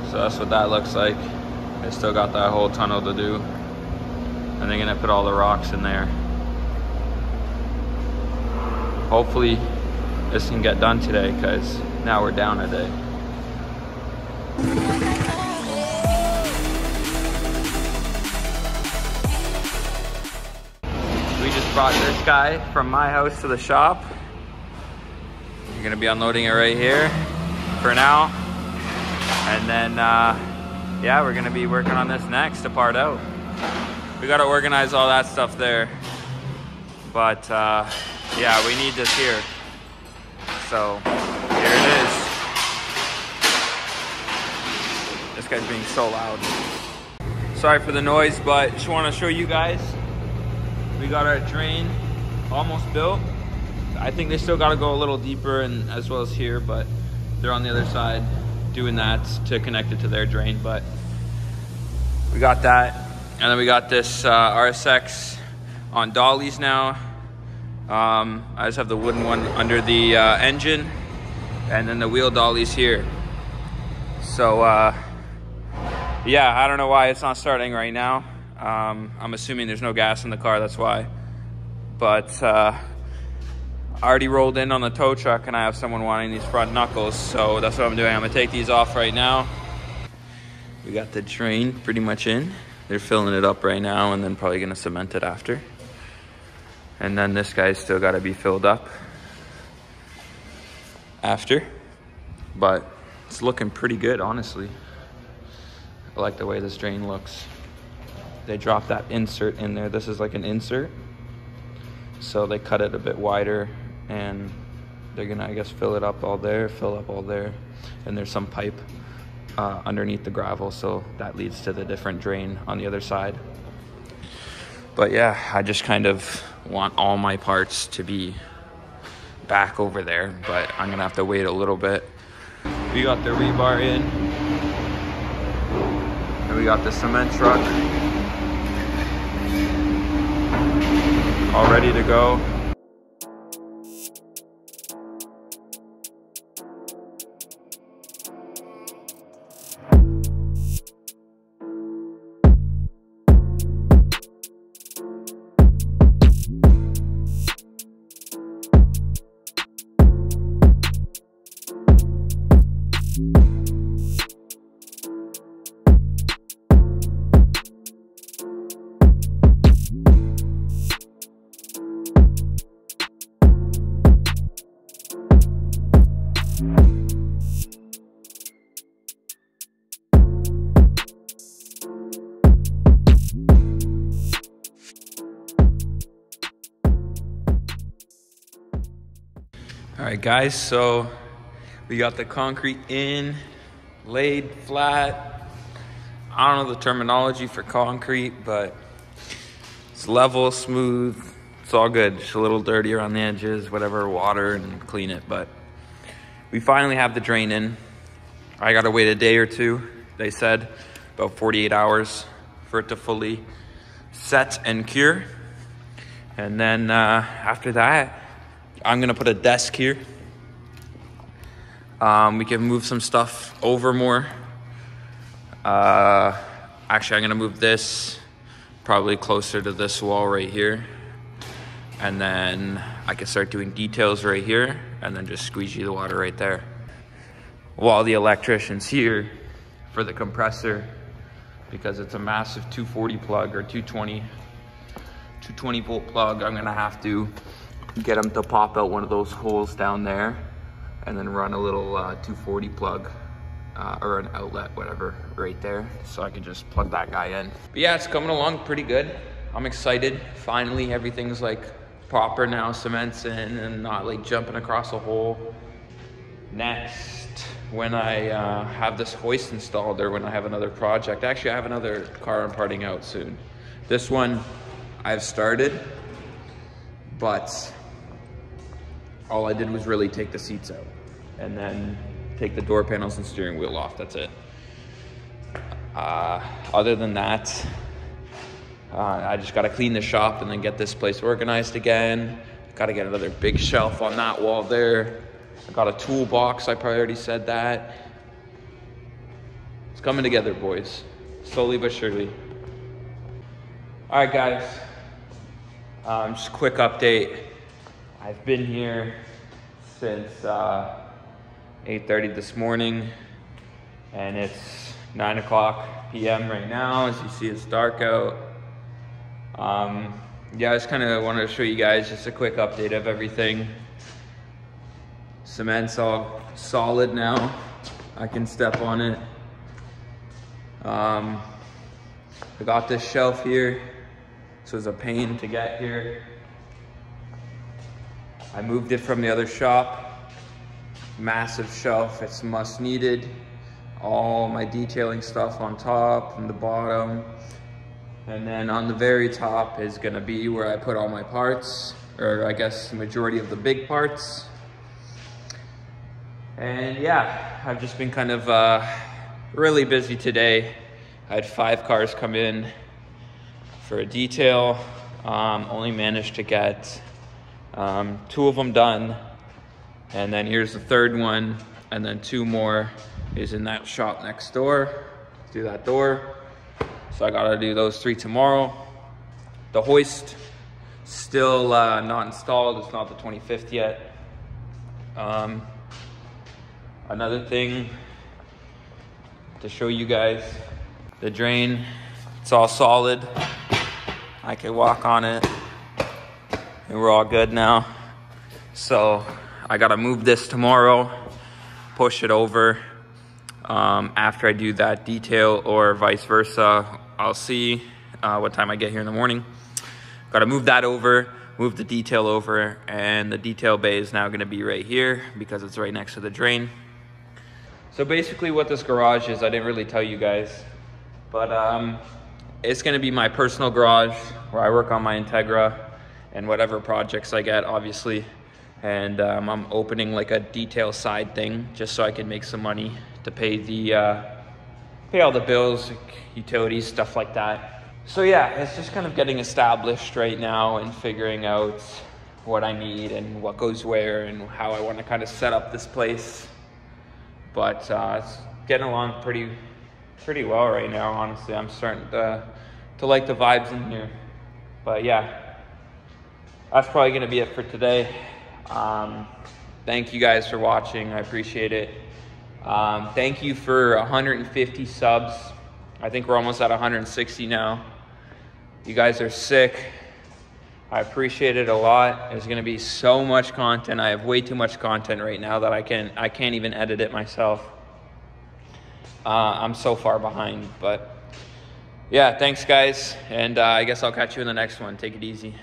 So that's what that looks like. They still got that whole tunnel to do. And they're gonna put all the rocks in there. Hopefully this can get done today, because now we're down a day. We just brought this guy from my house to the shop. You're gonna be unloading it right here for now. And then, yeah, we're gonna be working on this next to part out. We gotta organize all that stuff there. But, yeah, we need this here. So, here it is. This guy's being so loud. Sorry for the noise, but just wanna show you guys. We got our drain almost built. I think they still gotta go a little deeper, and as well as here, but they're on the other side doing that to connect it to their drain. But we got that. And then we got this RSX on dollies now. I just have the wooden one under the engine, and then the wheel dollies here. So yeah, I don't know why it's not starting right now. I'm assuming there's no gas in the car, that's why. But I already rolled in on the tow truck, and I have someone wanting these front knuckles, so that's what I'm doing. I'm gonna take these off right now. We got the drain pretty much in. They're filling it up right now, and then probably gonna cement it after. And then this guy's still gotta be filled up after. But it's looking pretty good, honestly. I like the way this drain looks. They dropped that insert in there. This is like an insert. So they cut it a bit wider, and they're gonna, I guess, fill up all there. And there's some pipe underneath the gravel, so that leads to the different drain on the other side. But yeah, I just kind of want all my parts to be back over there, but I'm gonna have to wait a little bit. We got the rebar in, and we got the cement truck all ready to go. All right, guys, so we got the concrete in, laid flat. I don't know the terminology for concrete, but it's level, smooth, it's all good. Just a little dirty around the edges, whatever, water and clean it. But we finally have the drain in. I gotta wait a day or two, they said, about 48 hours for it to fully set and cure. And then after that, I'm gonna put a desk here. We can move some stuff over more. Actually, I'm gonna move this probably closer to this wall right here. And then I can start doing details right here, and then just squeegee the water right there. While the electrician's here for the compressor, because it's a massive 240 plug or 220 volt plug, I'm gonna have to get them to pop out one of those holes down there and then run a little 240 plug or an outlet, whatever, right there, so I can just plug that guy in. But yeah, it's coming along pretty good. I'm excited. Finally, everything's like proper now, cement's in and not like jumping across a hole. Next, when I have this hoist installed, or when I have another project, actually I have another car I'm parting out soon. This one I've started, but all I did was really take the seats out and then take the door panels and steering wheel off. That's it. Other than that, I just gotta clean the shop and then get this place organized again. Gotta get another big shelf on that wall there. I got a toolbox, I probably already said that. It's coming together, boys. Slowly but surely. All right, guys. Just a quick update. I've been here since 8:30 this morning, and it's 9 o'clock p.m. right now. As you see, it's dark out. Yeah, I just kind of wanted to show you guys just a quick update of everything. Cement's all solid now. I can step on it. I got this shelf here. This was a pain to get here. I moved it from the other shop. Massive shelf, it's must needed. All my detailing stuff on top and the bottom. And then on the very top is gonna be where I put all my parts, or I guess the majority of the big parts. And yeah, I've just been kind of really busy today. I had 5 cars come in for a detail. Only managed to get 2 of them done. And then here's the 3rd one. And then 2 more is in that shop next door, through that door. So I gotta do those 3 tomorrow. The hoist, still not installed. It's not the 25th yet. Another thing to show you guys, the drain, it's all solid. I can walk on it and we're all good now. So I gotta move this tomorrow, push it over after I do that detail, or vice versa. I'll see what time I get here in the morning. Gotta move that over, move the detail over, and the detail bay is now gonna be right here because it's right next to the drain. So basically what this garage is, I didn't really tell you guys, but it's gonna be my personal garage where I work on my Integra and whatever projects I get, obviously. And I'm opening like a detail side thing just so I can make some money to pay all the bills, utilities, stuff like that. So yeah, it's just kind of getting established right now and figuring out what I need and what goes where and how I want to kind of set up this place. But it's getting along pretty well right now, honestly. I'm starting to like the vibes in here. But yeah, that's probably gonna be it for today. Thank you guys for watching. I appreciate it. Thank you for 150 subs. I think we're almost at 160 now. You guys are sick. I appreciate it a lot. There's gonna be so much content. I have way too much content right now that I can't even edit it myself. I'm so far behind, but yeah, thanks guys. And I guess I'll catch you in the next one. Take it easy.